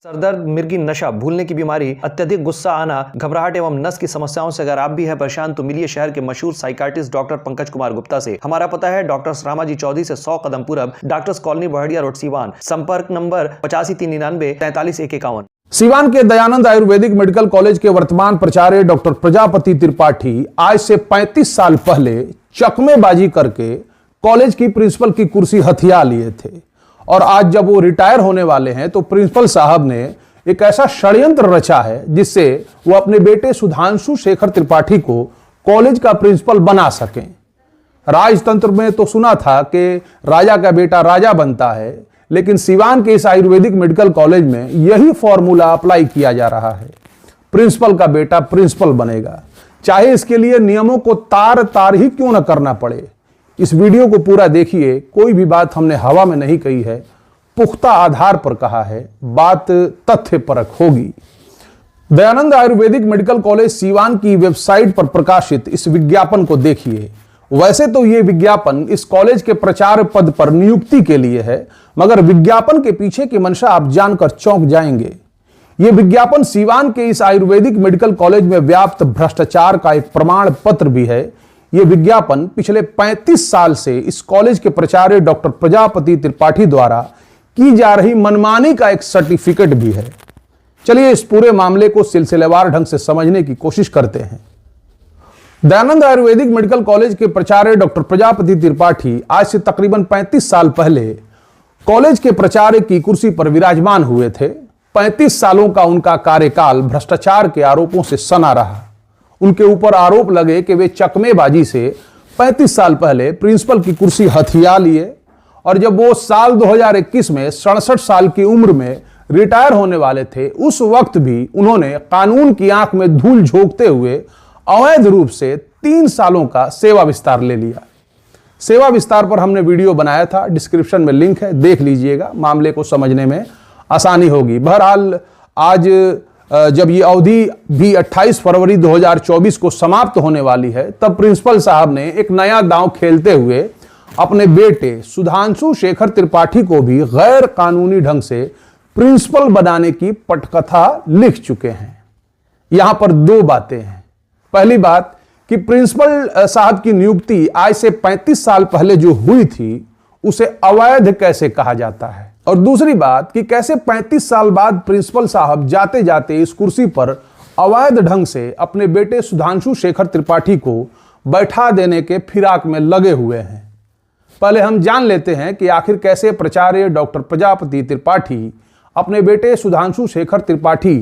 सरदर्द, मिर्गी, नशा, भूलने की बीमारी, अत्यधिक गुस्सा आना, घबराहट एवं नस की समस्याओं से अगर आप भी हैं परेशान तो मिलिए शहर के मशहूर साइकाट्रिस्ट डॉक्टर पंकज कुमार गुप्ता से। हमारा पता है डॉक्टर रामाजी चौधरी से 100 कदम पूरब, doctors colony Bahadiya road Siwan. संपर्क नंबर 85 399 43 151। सीवान के दयानंद आयुर्वेदिक मेडिकल कॉलेज के वर्तमान प्राचार्य डॉक्टर प्रजापति त्रिपाठी आज से 35 साल पहले चकमेबाजी करके कॉलेज की प्रिंसिपल की कुर्सी हथिया लिए थे और आज जब वो रिटायर होने वाले हैं तो प्रिंसिपल साहब ने एक ऐसा षड्यंत्र रचा है जिससे वो अपने बेटे सुधांशु शेखर त्रिपाठी को कॉलेज का प्रिंसिपल बना सकें। राजतंत्र में तो सुना था कि राजा का बेटा राजा बनता है, लेकिन सीवान के इस आयुर्वेदिक मेडिकल कॉलेज में यही फॉर्मूला अप्लाई किया जा रहा है। प्रिंसिपल का बेटा प्रिंसिपल बनेगा, चाहे इसके लिए नियमों को तार तार ही क्यों न करना पड़े। इस वीडियो को पूरा देखिए, कोई भी बात हमने हवा में नहीं कही है, पुख्ता आधार पर कहा है, बात तथ्य परक होगी। दयानंद आयुर्वेदिक मेडिकल कॉलेज सीवान की वेबसाइट पर प्रकाशित इस विज्ञापन को देखिए। वैसे तो यह विज्ञापन इस कॉलेज के प्राचार्य पद पर नियुक्ति के लिए है, मगर विज्ञापन के पीछे की मंशा आप जानकर चौंक जाएंगे। यह विज्ञापन सीवान के इस आयुर्वेदिक मेडिकल कॉलेज में व्याप्त भ्रष्टाचार का एक प्रमाण पत्र भी है। यह विज्ञापन पिछले 35 साल से इस कॉलेज के प्राचार्य डॉक्टर प्रजापति त्रिपाठी द्वारा की जा रही मनमानी का एक सर्टिफिकेट भी है। चलिए इस पूरे मामले को सिलसिलेवार ढंग से समझने की कोशिश करते हैं। दयानंद आयुर्वेदिक मेडिकल कॉलेज के प्राचार्य डॉक्टर प्रजापति त्रिपाठी आज से तकरीबन 35 साल पहले कॉलेज के प्राचार्य की कुर्सी पर विराजमान हुए थे। 35 सालों का उनका कार्यकाल भ्रष्टाचार के आरोपों से सना रहा। उनके ऊपर आरोप लगे कि वे चकमेबाजी से 35 साल पहले प्रिंसिपल की कुर्सी हथिया लिए और जब वो साल 2021 में 67 साल की उम्र में रिटायर होने वाले थे, उस वक्त भी उन्होंने कानून की आंख में धूल झोंकते हुए अवैध रूप से 3 सालों का सेवा विस्तार ले लिया। सेवा विस्तार पर हमने वीडियो बनाया था, डिस्क्रिप्शन में लिंक है, देख लीजिएगा, मामले को समझने में आसानी होगी। बहरहाल आज जब ये अवधि भी 28 फरवरी 2024 को समाप्त होने वाली है, तब प्रिंसिपल साहब ने एक नया दांव खेलते हुए अपने बेटे सुधांशु शेखर त्रिपाठी को भी गैर कानूनी ढंग से प्रिंसिपल बनाने की पटकथा लिख चुके हैं। यहां पर 2 बातें हैं। पहली बात कि प्रिंसिपल साहब की नियुक्ति आज से 35 साल पहले जो हुई थी उसे अवैध कैसे कहा जाता है, और दूसरी बात कि कैसे 35 साल बाद प्रिंसिपल साहब जाते जाते इस कुर्सी पर अवैध ढंग से अपने बेटे सुधांशु शेखर त्रिपाठी को बैठा देने के फिराक में लगे हुए हैं। पहले हम जान लेते हैं कि आखिर कैसे प्राचार्य डॉक्टर प्रजापति त्रिपाठी अपने बेटे सुधांशु शेखर त्रिपाठी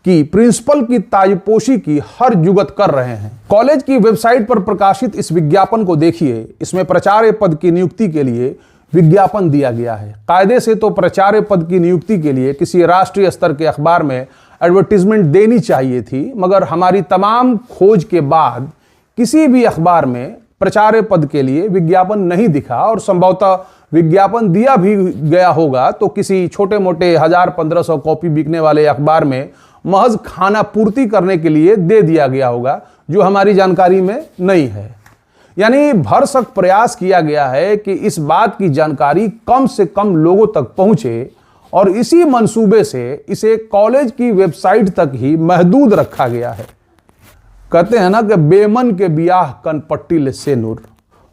की प्रिंसिपल की ताजपोशी की हर जुगत कर रहे हैं। कॉलेज की वेबसाइट पर प्रकाशित इस विज्ञापन को देखिए। इसमें प्राचार्य पद की नियुक्ति के लिए विज्ञापन दिया गया है। कायदे से तो प्राचार्य पद की नियुक्ति के लिए किसी राष्ट्रीय स्तर के अखबार में एडवर्टीजमेंट देनी चाहिए थी, मगर हमारी तमाम खोज के बाद किसी भी अखबार में प्राचार्य पद के लिए विज्ञापन नहीं दिखा, और संभवतः विज्ञापन दिया भी गया होगा तो किसी छोटे मोटे 1000-1500 कॉपी बिकने वाले अखबार में महज खाना पूर्ति करने के लिए दे दिया गया होगा, जो हमारी जानकारी में नहीं है। यानी भरसक प्रयास किया गया है कि इस बात की जानकारी कम से कम लोगों तक पहुंचे, और इसी मंसूबे से इसे कॉलेज की वेबसाइट तक ही महदूद रखा गया है। कहते हैं ना कि बेमन के बियाह कनपट्टी ले से नूर।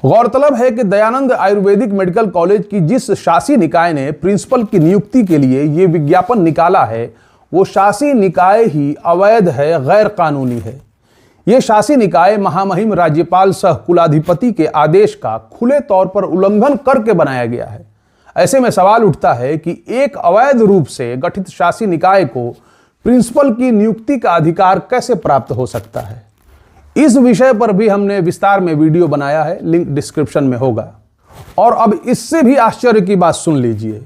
गौरतलब है कि दयानंद आयुर्वेदिक मेडिकल कॉलेज की जिस शासी निकाय ने प्रिंसिपल की नियुक्ति के लिए यह विज्ञापन निकाला है, वो शासी निकाय ही अवैध है, गैर कानूनी है। यह शासी निकाय महामहिम राज्यपाल सह कुलाधिपति के आदेश का खुले तौर पर उल्लंघन करके बनाया गया है। ऐसे में सवाल उठता है कि एक अवैध रूप से गठित शासी निकाय को प्रिंसिपल की नियुक्ति का अधिकार कैसे प्राप्त हो सकता है। इस विषय पर भी हमने विस्तार में वीडियो बनाया है, लिंक डिस्क्रिप्शन में होगा। और अब इससे भी आश्चर्य की बात सुन लीजिए।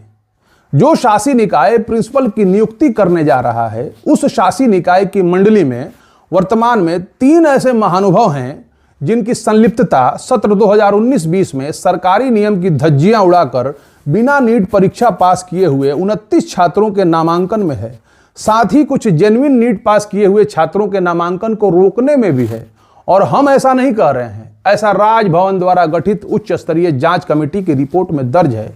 जो शासी निकाय प्रिंसिपल की नियुक्ति करने जा रहा है, उस शासी निकाय की मंडली में वर्तमान में 3 ऐसे महानुभाव हैं जिनकी संलिप्तता सत्र 2019-20 में सरकारी नियम की धज्जियां उड़ाकर बिना नीट परीक्षा पास किए हुए 29 छात्रों के नामांकन में है। साथ ही कुछ जेन्युइन नीट पास किए हुए छात्रों के नामांकन को रोकने में भी है। और हम ऐसा नहीं कह रहे हैं, ऐसा राजभवन द्वारा गठित उच्च स्तरीय जांच कमेटी की रिपोर्ट में दर्ज है।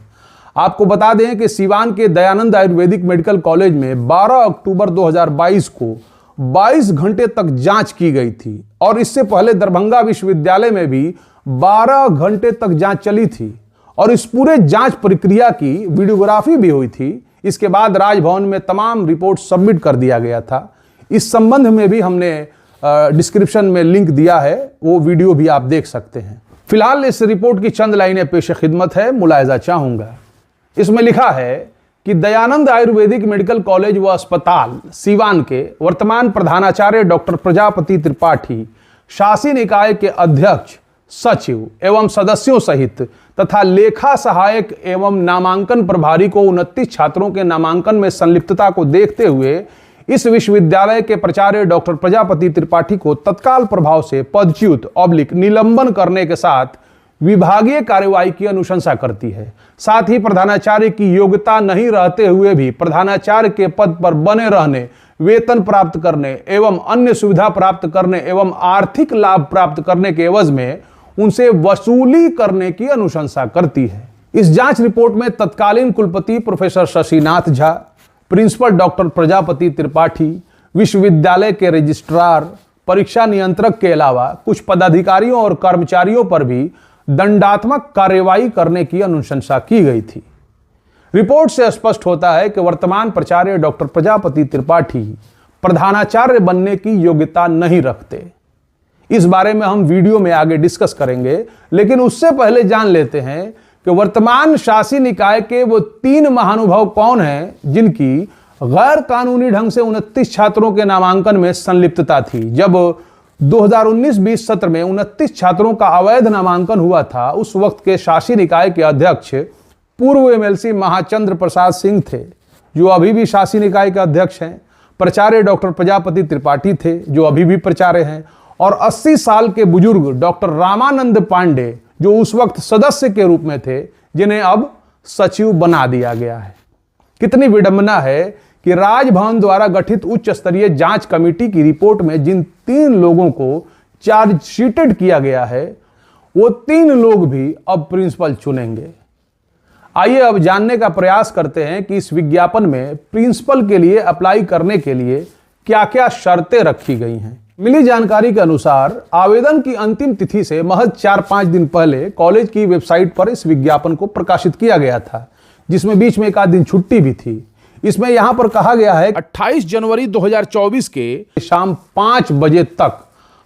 आपको बता दें कि सीवान के दयानंद आयुर्वेदिक मेडिकल कॉलेज में 12 अक्टूबर 2022 को 22 घंटे तक जांच की गई थी और इससे पहले दरभंगा विश्वविद्यालय में भी 12 घंटे तक जांच चली थी और इस पूरे जांच प्रक्रिया की वीडियोग्राफी भी हुई थी। इसके बाद राजभवन में तमाम रिपोर्ट सबमिट कर दिया गया था। इस संबंध में भी हमने डिस्क्रिप्शन में लिंक दिया है, वो वीडियो भी आप देख सकते हैं। फिलहाल इस रिपोर्ट की चंद लाइनें पेश खिदमत है, मुलायजा चाहूंगा। इसमें लिखा है कि दयानंद आयुर्वेदिक मेडिकल कॉलेज व अस्पताल सीवान के वर्तमान प्रधानाचार्य डॉक्टर प्रजापति त्रिपाठी शासी निकाय के अध्यक्ष, सचिव एवं सदस्यों सहित तथा लेखा सहायक एवं नामांकन प्रभारी को 29 छात्रों के नामांकन में संलिप्तता को देखते हुए इस विश्वविद्यालय के प्राचार्य डॉक्टर प्रजापति त्रिपाठी को तत्काल प्रभाव से पदच्युत निलंबन करने के साथ विभागीय कार्यवाही की अनुशंसा करती है। साथ ही प्रधानाचार्य की योग्यता नहीं रहते हुए भी प्रधानाचार्य के पद पर बने रहने, वेतन प्राप्त करने एवं अन्य सुविधा प्राप्त करने एवं आर्थिक लाभ प्राप्त करने के एवज में उनसे वसूली करने की अनुशंसा करती है। इस जांच रिपोर्ट में तत्कालीन कुलपति professor Shashinath Jha, principal doctor Prajapati Tripathi, विश्वविद्यालय के रजिस्ट्रार, परीक्षा नियंत्रक के अलावा कुछ पदाधिकारियों और कर्मचारियों पर भी दंडात्मक कार्यवाही करने की अनुशंसा की गई थी। रिपोर्ट से स्पष्ट होता है कि वर्तमान प्राचार्य डॉक्टर प्रजापति त्रिपाठी प्रधानाचार्य बनने की योग्यता नहीं रखते। इस बारे में हम वीडियो में आगे डिस्कस करेंगे, लेकिन उससे पहले जान लेते हैं कि वर्तमान शासी निकाय के वो 3 महानुभाव कौन हैं जिनकी गैर कानूनी ढंग से 29 छात्रों के नामांकन में संलिप्तता थी। जब 2019-20 सत्र में 29 छात्रों का अवैध नामांकन हुआ था, उस वक्त के शासी निकाय के अध्यक्ष पूर्व एमएलसी महाचंद्र प्रसाद सिंह थे, जो अभी भी शासी निकाय के अध्यक्ष हैं। प्राचार्य डॉक्टर प्रजापति त्रिपाठी थे, जो अभी भी प्राचार्य हैं, और 80 साल के बुजुर्ग डॉक्टर रामानंद पांडे, जो उस वक्त सदस्य के रूप में थे, जिन्हें अब सचिव बना दिया गया है। कितनी विडंबना है कि राजभवन द्वारा गठित उच्च स्तरीय जांच कमेटी की रिपोर्ट में जिन 3 लोगों को चार्जशीटेड किया गया है, वो 3 लोग भी अब प्रिंसिपल चुनेंगे। आइए अब जानने का प्रयास करते हैं कि इस विज्ञापन में प्रिंसिपल के लिए अप्लाई करने के लिए क्या क्या शर्तें रखी गई हैं। मिली जानकारी के अनुसार आवेदन की अंतिम तिथि से महज 4-5 दिन पहले कॉलेज की वेबसाइट पर इस विज्ञापन को प्रकाशित किया गया था, जिसमें बीच में एक आध दिन छुट्टी भी थी। इसमें यहां पर कहा गया है 28 जनवरी 2024 के शाम 5 बजे तक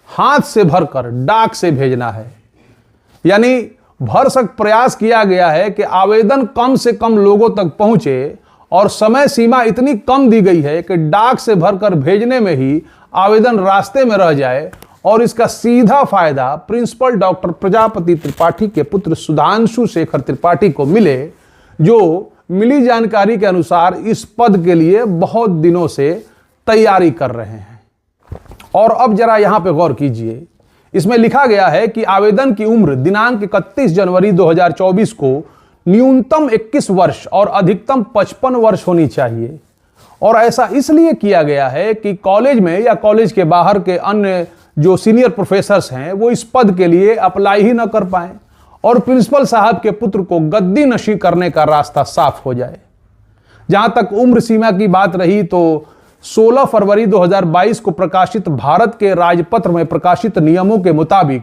हाथ से भरकर डाक से भेजना है। यानी भरसक प्रयास किया गया है कि आवेदन कम से कम लोगों तक पहुंचे और समय सीमा इतनी कम दी गई है कि डाक से भरकर भेजने में ही आवेदन रास्ते में रह जाए और इसका सीधा फायदा प्रिंसिपल डॉक्टर प्रजापति त्रिपाठी के पुत्र सुधांशु शेखर त्रिपाठी को मिले, जो मिली जानकारी के अनुसार इस पद के लिए बहुत दिनों से तैयारी कर रहे हैं। और अब जरा यहां पे गौर कीजिए, इसमें लिखा गया है कि आवेदन की उम्र दिनांक 31 जनवरी 2024 को न्यूनतम 21 वर्ष और अधिकतम 55 वर्ष होनी चाहिए। और ऐसा इसलिए किया गया है कि कॉलेज में या कॉलेज के बाहर के अन्य जो सीनियर प्रोफेसर्स हैं, वो इस पद के लिए अप्लाई ही न कर पाए और प्रिंसिपल साहब के पुत्र को गद्दी नशी करने का रास्ता साफ हो जाए। जहां तक उम्र सीमा की बात रही, तो 16 फरवरी 2022 को प्रकाशित भारत के राजपत्र में प्रकाशित नियमों के मुताबिक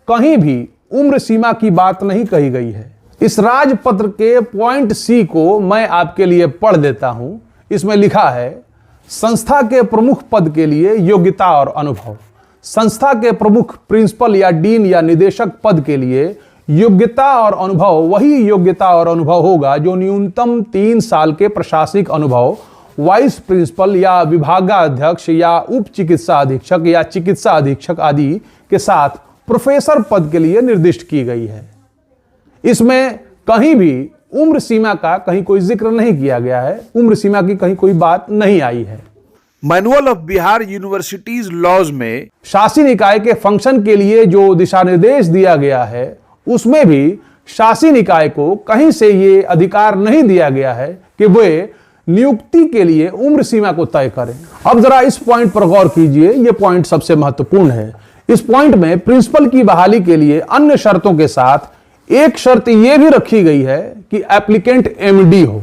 कहीं भी उम्र सीमा की बात नहीं कही गई है। इस राजपत्र के पॉइंट सी को मैं आपके लिए पढ़ देता हूं। इसमें लिखा है, संस्था के प्रमुख पद के लिए योग्यता और अनुभव। संस्था के प्रमुख प्रिंसिपल या डीन या निदेशक पद के लिए योग्यता और अनुभव वही योग्यता और अनुभव होगा जो न्यूनतम 3 साल के प्रशासनिक अनुभव वाइस प्रिंसिपल या विभागाध्यक्ष या उप चिकित्सा अधीक्षक या चिकित्सा अधीक्षक आदि के साथ प्रोफेसर पद के लिए निर्दिष्ट की गई है। इसमें कहीं भी उम्र सीमा का कहीं कोई जिक्र नहीं किया गया है, उम्र सीमा की कहीं कोई बात नहीं आई है। Manual of Bihar universities laws में शासी निकाय के फंक्शन के लिए जो दिशा निर्देश दिया गया है, उसमें भी शासी निकाय को कहीं से ये अधिकार नहीं दिया गया है कि वे नियुक्ति के लिए उम्र सीमा को तय करें। अब जरा इस पॉइंट पर गौर कीजिए, यह पॉइंट सबसे महत्वपूर्ण है। इस पॉइंट में प्रिंसिपल की बहाली के लिए अन्य शर्तों के साथ एक शर्त यह भी रखी गई है कि एप्लीकेंट एमडी हो।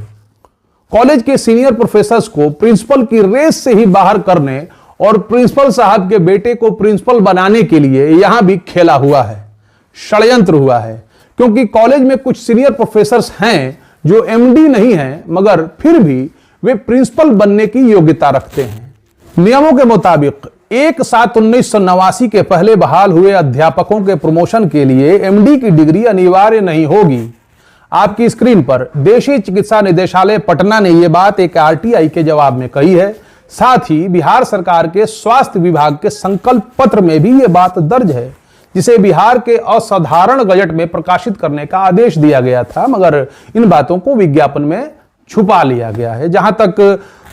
कॉलेज के सीनियर प्रोफेसर्स को प्रिंसिपल की रेस से ही बाहर करने और प्रिंसिपल साहब के बेटे को प्रिंसिपल बनाने के लिए यहां भी खेला हुआ है, षड्यंत्र हुआ है। क्योंकि कॉलेज में कुछ सीनियर प्रोफेसर्स हैं जो एमडी नहीं हैं, मगर फिर भी वे प्रिंसिपल बनने की योग्यता रखते हैं। नियमों के मुताबिक 1/7/1989 के पहले बहाल हुए अध्यापकों के प्रमोशन के लिए एमडी की डिग्री अनिवार्य नहीं होगी। आपकी स्क्रीन पर देशीय चिकित्सा निदेशालय पटना ने यह बात एक आरटीआई के जवाब में कही है। साथ ही बिहार सरकार के स्वास्थ्य विभाग के संकल्प पत्र में भी यह बात दर्ज है, जिसे बिहार के असाधारण गजट में प्रकाशित करने का आदेश दिया गया था, मगर इन बातों को विज्ञापन में छुपा लिया गया है। जहां तक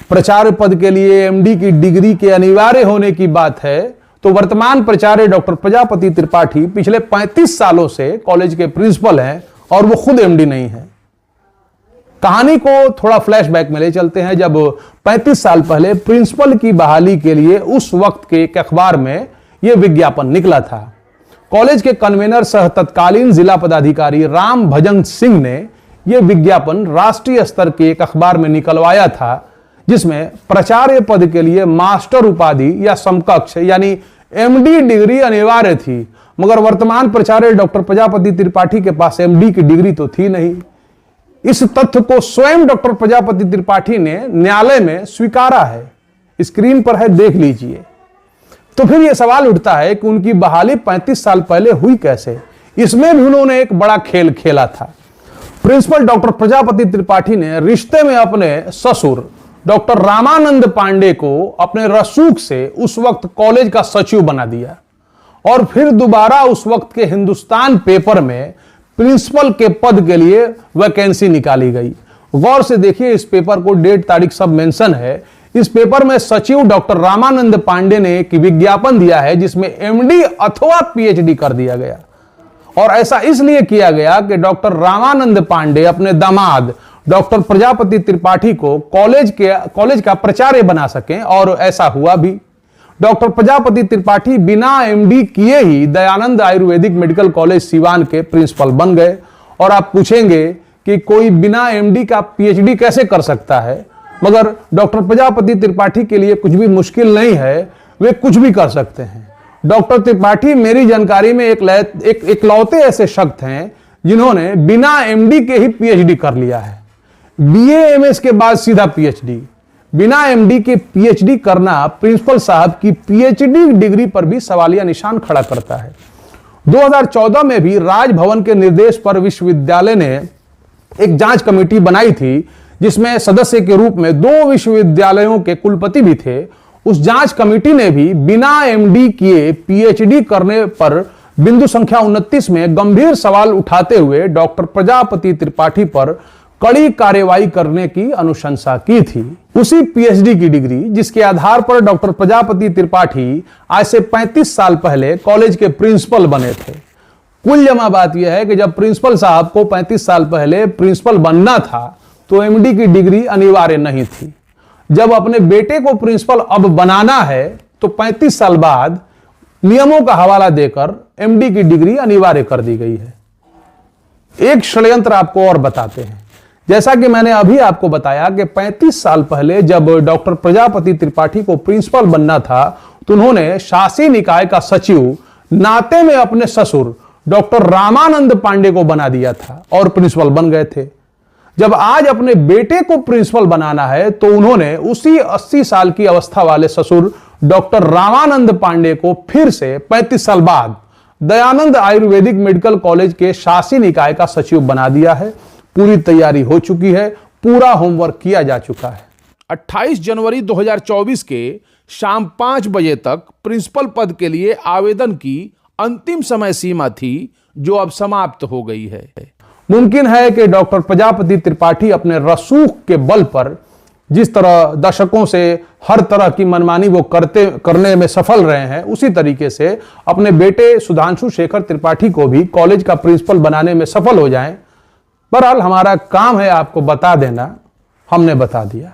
प्राचार्य पद के लिए एमडी की डिग्री के अनिवार्य होने की बात है, तो वर्तमान प्राचार्य डॉक्टर प्रजापति त्रिपाठी पिछले 35 सालों से कॉलेज के प्रिंसिपल हैं और वो खुद एमडी नहीं है। कहानी को थोड़ा फ्लैशबैक में ले चलते हैं। जब 35 साल पहले प्रिंसिपल की बहाली के लिए उस वक्त के एक अखबार में यह विज्ञापन निकला था। कॉलेज के कन्वीनर सह तत्कालीन जिला पदाधिकारी राम भजन सिंह ने यह विज्ञापन राष्ट्रीय स्तर के एक अखबार में निकलवाया था, जिसमें प्राचार्य पद के लिए मास्टर उपाधि या समकक्ष यानी एमडी डिग्री अनिवार्य थी, मगर वर्तमान प्राचार्य डॉक्टर प्रजापति त्रिपाठी के पास एमडी की डिग्री तो थी नहीं। इस तथ्य को स्वयं डॉक्टर प्रजापति त्रिपाठी ने न्यायालय में स्वीकारा है। स्क्रीन पर है, देख लीजिए। तो फिर यह सवाल उठता है कि उनकी बहाली 35 साल पहले हुई कैसे। इसमें भी उन्होंने एक बड़ा खेल खेला था। प्रिंसिपल डॉक्टर प्रजापति त्रिपाठी ने रिश्ते में अपने ससुर डॉक्टर रामानंद पांडे को अपने रसूख से उस वक्त कॉलेज का सचिव बना दिया और फिर दोबारा उस वक्त के हिंदुस्तान पेपर में प्रिंसिपल के पद के लिए वैकेंसी निकाली गई। गौर से देखिए, इस पेपर को डेट तारीख सब मेंशन है। इस पेपर में सचिव डॉक्टर रामानंद पांडे ने एक विज्ञापन दिया है जिसमें एमडी अथवा पीएचडी कर दिया गया, और ऐसा इसलिए किया गया कि डॉक्टर रामानंद पांडे अपने दामाद डॉक्टर प्रजापति त्रिपाठी को कॉलेज का प्राचार्य बना सकें, और ऐसा हुआ भी। डॉक्टर प्रजापति त्रिपाठी बिना एमडी किए ही दयानंद आयुर्वेदिक मेडिकल कॉलेज सीवान के प्रिंसिपल बन गए। और आप पूछेंगे कि कोई बिना एमडी का पीएचडी कैसे कर सकता है, मगर डॉक्टर प्रजापति त्रिपाठी के लिए कुछ भी मुश्किल नहीं है, वे कुछ भी कर सकते हैं। डॉक्टर त्रिपाठी मेरी जानकारी में इकलौते ऐसे शख्स हैं जिन्होंने बिना एमडी के ही पीएचडी कर लिया है। बीए एमएस के बाद सीधा पीएचडी। बिना एमडी के पीएचडी करना प्रिंसिपल साहब की पीएचडी डिग्री पर भी सवालिया निशान खड़ा करता है। 2014 में भी राजभवन के निर्देश पर विश्वविद्यालय ने एक जांच कमेटी बनाई थी, जिसमें सदस्य के रूप में 2 विश्वविद्यालयों के कुलपति भी थे। उस जांच कमेटी ने भी बिना एमडी किए पीएचडी करने पर बिंदु संख्या 29 में गंभीर सवाल उठाते हुए डॉक्टर प्रजापति त्रिपाठी पर कड़ी कार्रवाई करने की अनुशंसा की थी। उसी पीएचडी की डिग्री जिसके आधार पर डॉक्टर प्रजापति त्रिपाठी आज से 35 साल पहले कॉलेज के प्रिंसिपल बने थे। कुल जमा बात यह है कि जब प्रिंसिपल साहब को 35 साल पहले प्रिंसिपल बनना था तो एमडी की डिग्री अनिवार्य नहीं थी। जब अपने बेटे को प्रिंसिपल अब बनाना है तो 35 साल बाद नियमों का हवाला देकर एमडी की डिग्री अनिवार्य कर दी गई है। एक षड्यंत्र आपको और बताते हैं। जैसा कि मैंने अभी आपको बताया कि 35 साल पहले जब डॉक्टर प्रजापति त्रिपाठी को प्रिंसिपल बनना था तो उन्होंने शासी निकाय का सचिव नाते में अपने ससुर डॉक्टर रामानंद पांडे को बना दिया था और प्रिंसिपल बन गए थे। जब आज अपने बेटे को प्रिंसिपल बनाना है तो उन्होंने उसी 80 साल की अवस्था वाले ससुर डॉक्टर रामानंद पांडे को फिर से 35 साल बाद दयानंद आयुर्वेदिक मेडिकल कॉलेज के शासी निकाय का सचिव बना दिया है। पूरी तैयारी हो चुकी है, पूरा होमवर्क किया जा चुका है। 28 जनवरी 2024 के शाम 5 बजे तक प्रिंसिपल पद के लिए आवेदन की अंतिम समय सीमा थी, जो अब समाप्त हो गई है। मुमकिन है कि डॉक्टर प्रजापति त्रिपाठी अपने रसूख के बल पर जिस तरह दशकों से हर तरह की मनमानी वो करने में सफल रहे हैं, उसी तरीके से अपने बेटे सुधांशु शेखर त्रिपाठी को भी कॉलेज का प्रिंसिपल बनाने में सफल हो जाएं। बहरहाल हमारा काम है आपको बता देना, हमने बता दिया।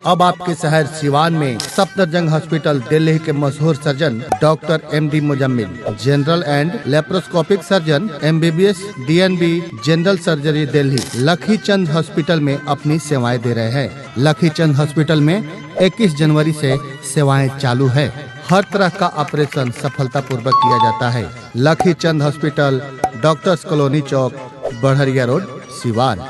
अब आपके शहर सिवान में सफदरजंग हॉस्पिटल दिल्ली के मशहूर surgeon doctor MD Muzammil, general and laparoscopic surgeon MBBS DNB general surgery Delhi लखी चंद हॉस्पिटल में अपनी सेवाएं दे रहे हैं। लखी चंद हॉस्पिटल में 21 जनवरी से सेवाएं चालू है। हर तरह का ऑपरेशन सफलतापूर्वक किया जाता है। लखी चंद हॉस्पिटल, डॉक्टर्स कॉलोनी चौक, बढ़रिया रोड, सिवान।